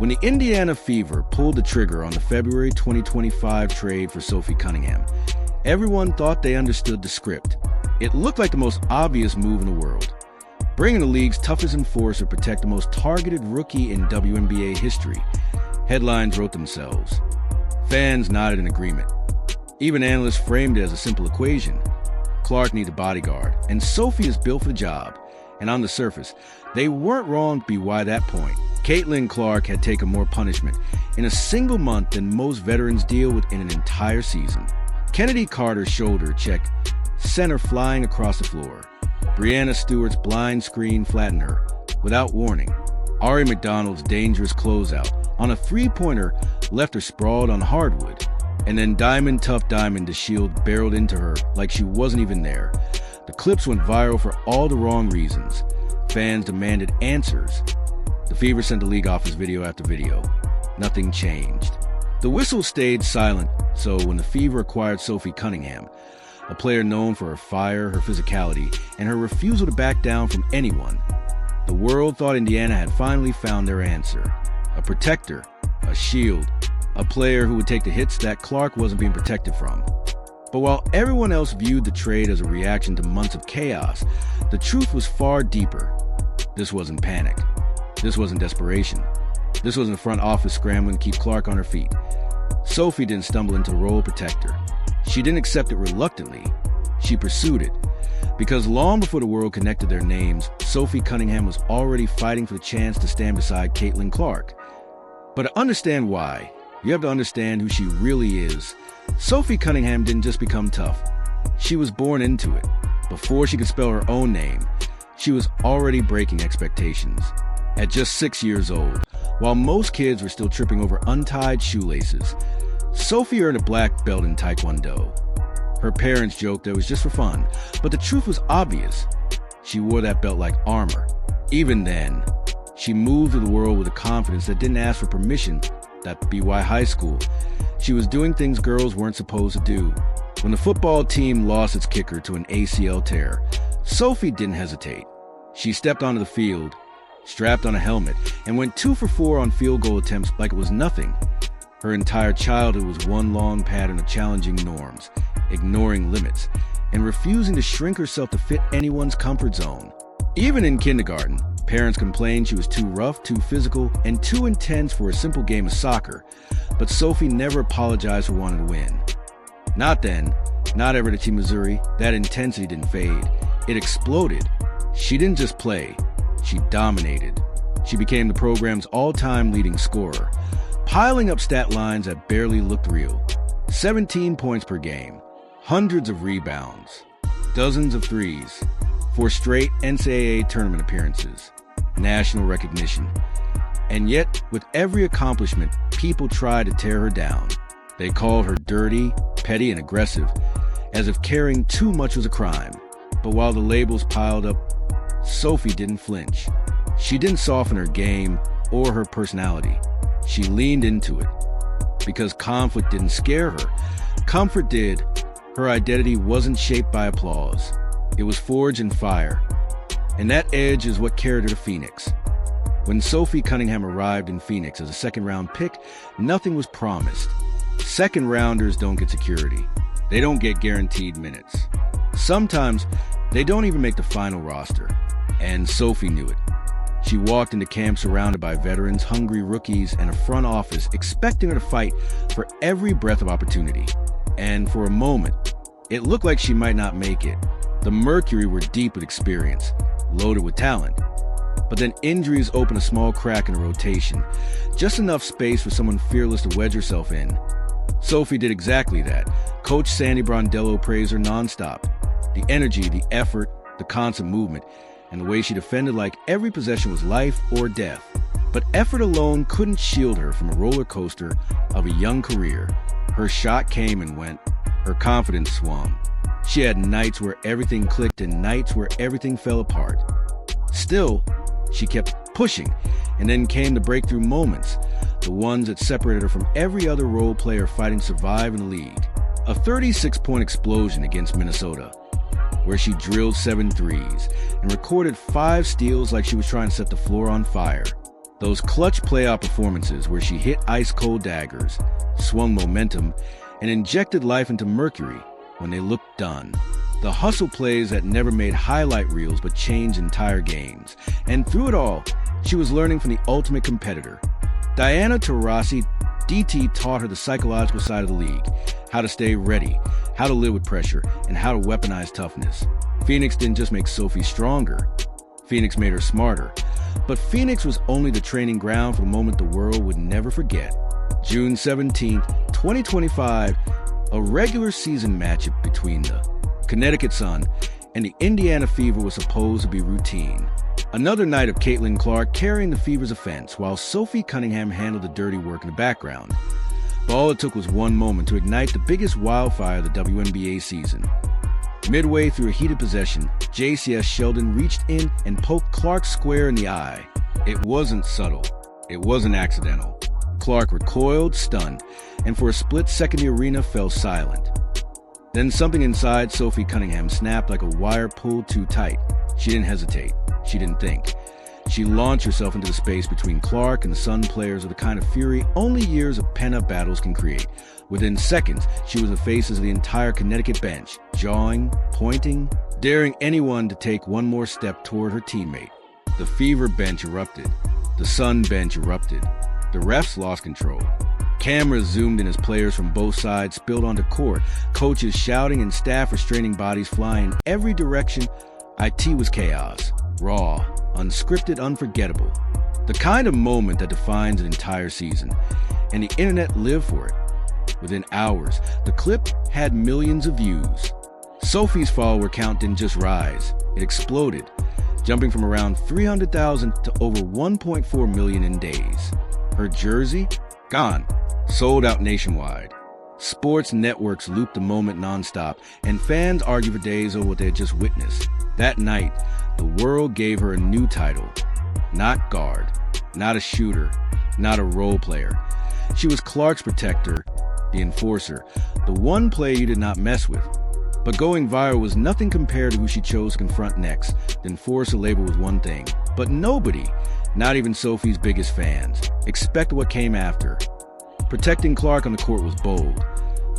When the Indiana Fever pulled the trigger on the February 2025 trade for Sophie Cunningham, everyone thought they understood the script. It looked like the most obvious move in the world. Bringing the league's toughest enforcer to protect the most targeted rookie in WNBA history. Headlines wrote themselves. Fans nodded in agreement. Even analysts framed it as a simple equation. Clark needs a bodyguard, and Sophie is built for the job. And on the surface, they weren't wrong to be why that point. Caitlin Clark had taken more punishment in a single month than most veterans deal with in an entire season. Kennedy Carter's shoulder check sent her flying across the floor. Brianna Stewart's blind screen flattened her without warning. Ari McDonald's dangerous closeout on a three-pointer left her sprawled on hardwood. And then Tough Diamond the Shield barreled into her like she wasn't even there. The clips went viral for all the wrong reasons. Fans demanded answers. The Fever sent the league office video after video. Nothing changed. The whistle stayed silent, so when the Fever acquired Sophie Cunningham, a player known for her fire, her physicality, and her refusal to back down from anyone, the world thought Indiana had finally found their answer. A protector, a shield, a player who would take the hits that Clark wasn't being protected from. But while everyone else viewed the trade as a reaction to months of chaos, the truth was far deeper. This wasn't panic. This wasn't desperation. This wasn't the front office scrambling to keep Clark on her feet. Sophie didn't stumble into the role of protector. She didn't accept it reluctantly. She pursued it. Because long before the world connected their names, Sophie Cunningham was already fighting for the chance to stand beside Caitlin Clark. But to understand why, you have to understand who she really is. Sophie Cunningham didn't just become tough. She was born into it. Before she could spell her own name, she was already breaking expectations. At just 6 years old, while most kids were still tripping over untied shoelaces, Sophie earned a black belt in Taekwondo. Her parents joked that it was just for fun, but the truth was obvious. She wore that belt like armor. Even then, she moved through the world with a confidence that didn't ask for permission. At BY High School, she was doing things girls weren't supposed to do. When the football team lost its kicker to an ACL tear, Sophie didn't hesitate. She stepped onto the field, strapped on a helmet, and went 2 for 4 on field goal attempts like it was nothing. Her entire childhood was one long pattern of challenging norms, ignoring limits, and refusing to shrink herself to fit anyone's comfort zone. Even in kindergarten, parents complained she was too rough, too physical, and too intense for a simple game of soccer, but Sophie never apologized for wanting to win. Not then, not ever at Team Missouri. That intensity didn't fade. It exploded. She didn't just play, she dominated. She became the program's all-time leading scorer, piling up stat lines that barely looked real. 17 points per game, hundreds of rebounds, dozens of threes, 4 straight NCAA tournament appearances, national recognition. And yet, with every accomplishment, people tried to tear her down. They called her dirty, petty, and aggressive, as if caring too much was a crime. But while the labels piled up, Sophie didn't flinch. She didn't soften her game or her personality. She leaned into it. Because conflict didn't scare her. Comfort did. Her identity wasn't shaped by applause. It was forged in fire. And that edge is what carried her to Phoenix. When Sophie Cunningham arrived in Phoenix as a second-round pick, nothing was promised. Second-rounders don't get security. They don't get guaranteed minutes. Sometimes, they don't even make the final roster. And Sophie knew it. She walked into camp surrounded by veterans, hungry rookies, and a front office expecting her to fight for every breath of opportunity. And for a moment, it looked like she might not make it. The Mercury were deep with experience, loaded with talent. But then injuries opened a small crack in the rotation, just enough space for someone fearless to wedge herself in. Sophie did exactly that. Coach Sandy Brondello praised her nonstop. The energy, the effort, the constant movement, and the way she defended like every possession was life or death. But effort alone couldn't shield her from a roller coaster of a young career. Her shot came and went. Her confidence swung. She had nights where everything clicked and nights where everything fell apart. Still, she kept pushing, and then came the breakthrough moments, the ones that separated her from every other role player fighting to survive in the league. A 36-point explosion against Minnesota, where she drilled 7 threes and recorded 5 steals like she was trying to set the floor on fire. Those clutch playoff performances where she hit ice-cold daggers, swung momentum, and injected life into Mercury when they looked done. The hustle plays that never made highlight reels but changed entire games. And through it all, she was learning from the ultimate competitor. Diana Taurasi, DT, taught her the psychological side of the league, how to stay ready, how to live with pressure, and how to weaponize toughness. Phoenix didn't just make Sophie stronger. Phoenix made her smarter. But Phoenix was only the training ground for the moment the world would never forget. June 17th, 2025, a regular season matchup between the Connecticut Sun and the Indiana Fever was supposed to be routine. Another night of Caitlin Clark carrying the Fever's offense while Sophie Cunningham handled the dirty work in the background. But all it took was one moment to ignite the biggest wildfire of the WNBA season. Midway through a heated possession, JCS Sheldon reached in and poked Clark square in the eye. It wasn't subtle. It wasn't accidental. Clark recoiled, stunned, and for a split second the arena fell silent. Then something inside Sophie Cunningham snapped like a wire pulled too tight. She didn't hesitate. She didn't think. She launched herself into the space between Clark and the Sun players with the kind of fury only years of pent-up battles can create. Within seconds, she was the faces of the entire Connecticut bench, jawing, pointing, daring anyone to take one more step toward her teammate. The Fever bench erupted. The Sun bench erupted. The refs lost control. Cameras zoomed in as players from both sides spilled onto court, coaches shouting and staff restraining bodies flying every direction. IT was chaos, raw, unscripted, unforgettable. The kind of moment that defines an entire season. And the internet lived for it. Within hours, the clip had millions of views. Sophie's follower count didn't just rise, it exploded, jumping from around 300,000 to over 1.4 million in days. Her jersey? Gone. Sold out nationwide. Sports networks looped the moment nonstop, and fans argued for days over what they had just witnessed. That night, the world gave her a new title. Not guard, not a shooter, not a role player. She was Clark's protector, the enforcer, the one player you did not mess with. But going viral was nothing compared to who she chose to confront next. The enforcer label was one thing, but nobody, not even Sophie's biggest fans, expected what came after. Protecting Clark on the court was bold,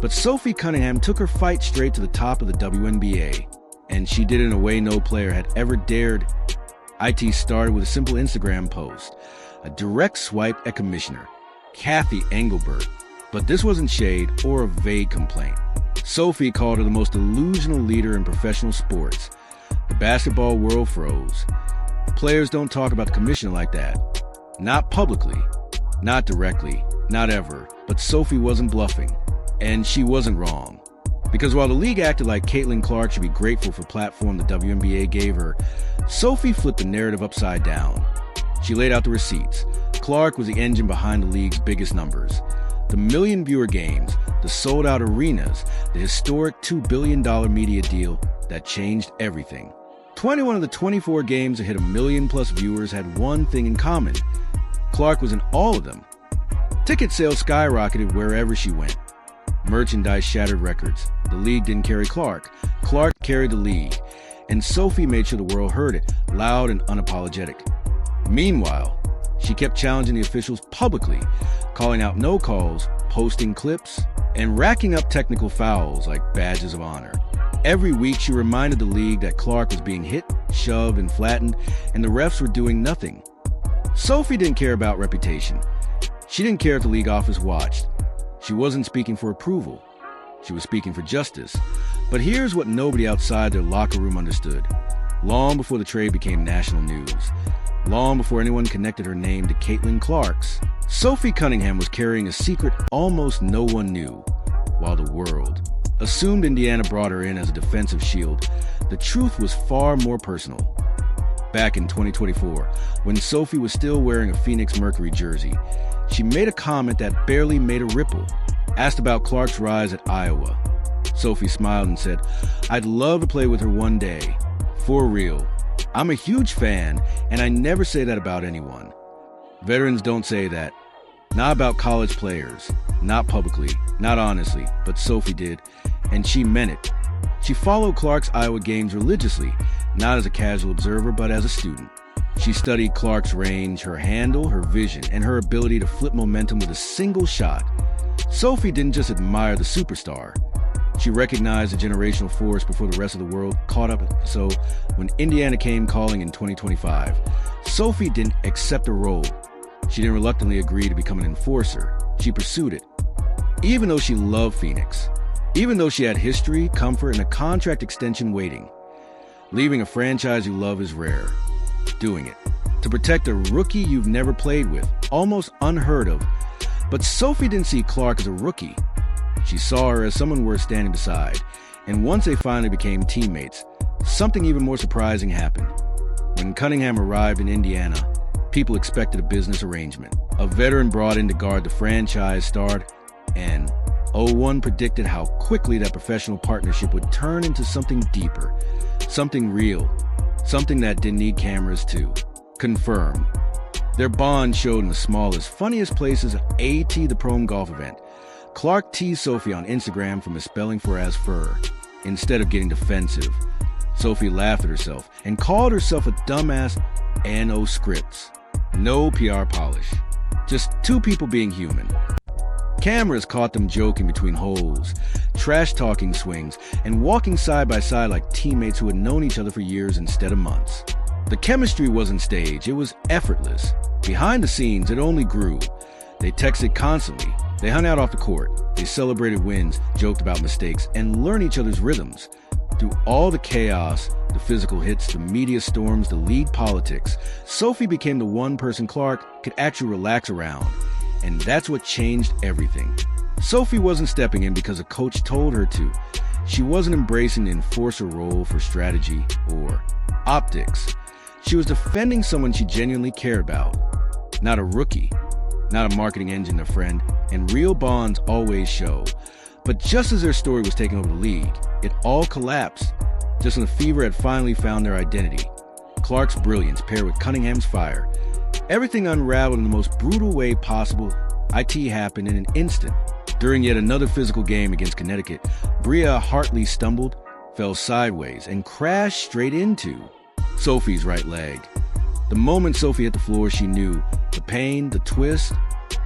but Sophie Cunningham took her fight straight to the top of the WNBA, and she did it in a way no player had ever dared. IT started with a simple Instagram post, a direct swipe at Commissioner Kathy Engelbert. But this wasn't shade or a vague complaint. Sophie called her the most delusional leader in professional sports. The basketball world froze. Players don't talk about the commissioner like that. Not publicly, not directly, not ever. But Sophie wasn't bluffing. And she wasn't wrong. Because while the league acted like Caitlin Clark should be grateful for the platform the WNBA gave her, Sophie flipped the narrative upside down. She laid out the receipts. Clark was the engine behind the league's biggest numbers. The million-viewer games, the sold-out arenas, the historic $2 billion media deal that changed everything. 21 of the 24 games that hit 1 million-plus viewers had one thing in common. Clark was in all of them. Ticket sales skyrocketed wherever she went. Merchandise shattered records. The league didn't carry Clark. Clark carried the league. And Sophie made sure the world heard it, loud and unapologetic. Meanwhile, she kept challenging the officials publicly, calling out no calls, posting clips, and racking up technical fouls like badges of honor. Every week, she reminded the league that Clark was being hit, shoved, and flattened, and the refs were doing nothing. Sophie didn't care about reputation. She didn't care if the league office watched. She wasn't speaking for approval. She was speaking for justice. But here's what nobody outside their locker room understood. Long before the trade became national news, long before anyone connected her name to Caitlin Clark's, Sophie Cunningham was carrying a secret almost no one knew, while the world assumed Indiana brought her in as a defensive shield. The truth was far more personal. Back in 2024, when Sophie was still wearing a Phoenix Mercury jersey, she made a comment that barely made a ripple. Asked about Clark's rise at Iowa, Sophie smiled and said, "I'd love to play with her one day. For real. I'm a huge fan, and I never say that about anyone. Veterans don't say that. Not about college players. Not publicly, not honestly, but Sophie did, and she meant it. She followed Clark's Iowa games religiously, not as a casual observer, but as a student. She studied Clark's range, her handle, her vision, and her ability to flip momentum with a single shot. Sophie didn't just admire the superstar. She recognized a generational force before the rest of the world caught up. So when Indiana came calling in 2025, Sophie didn't accept a role. She didn't reluctantly agree to become an enforcer. She pursued it. Even though she loved Phoenix, even though she had history, comfort, and a contract extension waiting. Leaving a franchise you love is rare. Doing it to protect a rookie you've never played with, almost unheard of. But Sophie didn't see Clark as a rookie. She saw her as someone worth standing beside. And once they finally became teammates, something even more surprising happened. When Cunningham arrived in Indiana, people expected a business arrangement. A veteran brought in to guard the franchise starred, and one predicted how quickly that professional partnership would turn into something deeper, something real, something that didn't need cameras to confirm. Their bond showed in the smallest, funniest places. The prom golf event. Clark teased Sophie on Instagram for misspelling for as fur. Instead of getting defensive, Sophie laughed at herself and called herself a dumbass and no scripts. No PR polish. Just two people being human. Cameras caught them joking between holes, trash-talking swings, and walking side by side like teammates who had known each other for years instead of months. The chemistry wasn't staged, it was effortless. Behind the scenes, it only grew. They texted constantly. They hung out off the court. They celebrated wins, joked about mistakes, and learned each other's rhythms. Through all the chaos, the physical hits, the media storms, the league politics, Sophie became the one person Clark could actually relax around. And that's what changed everything. Sophie wasn't stepping in because a coach told her to. She wasn't embracing the enforcer role for strategy or optics. She was defending someone she genuinely cared about. Not a rookie, not a marketing engine, a friend, and real bonds always show. But just as their story was taking over the league, it all collapsed. Just when the Fever had finally found their identity. Clark's brilliance paired with Cunningham's fire. Everything unraveled in the most brutal way possible. IT happened in an instant. During yet another physical game against Connecticut, Bria Hartley stumbled, fell sideways, and crashed straight into Sophie's right leg. The moment Sophie hit the floor, she knew the pain, the twist,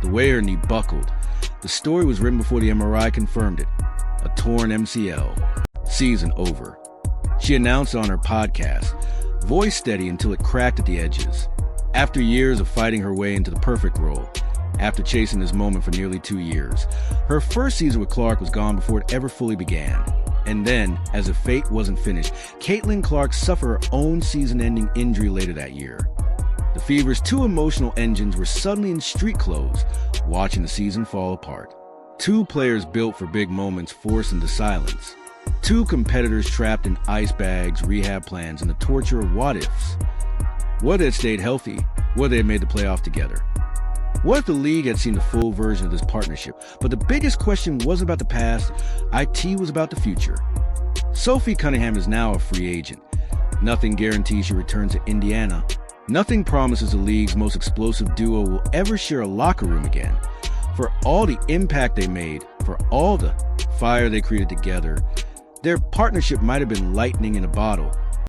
the way her knee buckled. The story was written before the MRI confirmed it. A torn MCL. Season over. She announced on her podcast, voice steady until it cracked at the edges. After years of fighting her way into the perfect role, after chasing this moment for nearly 2 years, her first season with Clark was gone before it ever fully began. And then, as if fate wasn't finished, Caitlin Clark suffered her own season-ending injury later that year. The Fever's two emotional engines were suddenly in street clothes, watching the season fall apart. Two players built for big moments forced into silence. Two competitors trapped in ice bags, rehab plans, and the torture of what-ifs. What if they had stayed healthy? What if they had made the playoff together? What if the league had seen the full version of this partnership? But the biggest question wasn't about the past. IT was about the future. Sophie Cunningham is now a free agent. Nothing guarantees she returns to Indiana. Nothing promises the league's most explosive duo will ever share a locker room again. For all the impact they made, for all the fire they created together, their partnership might have been lightning in a bottle.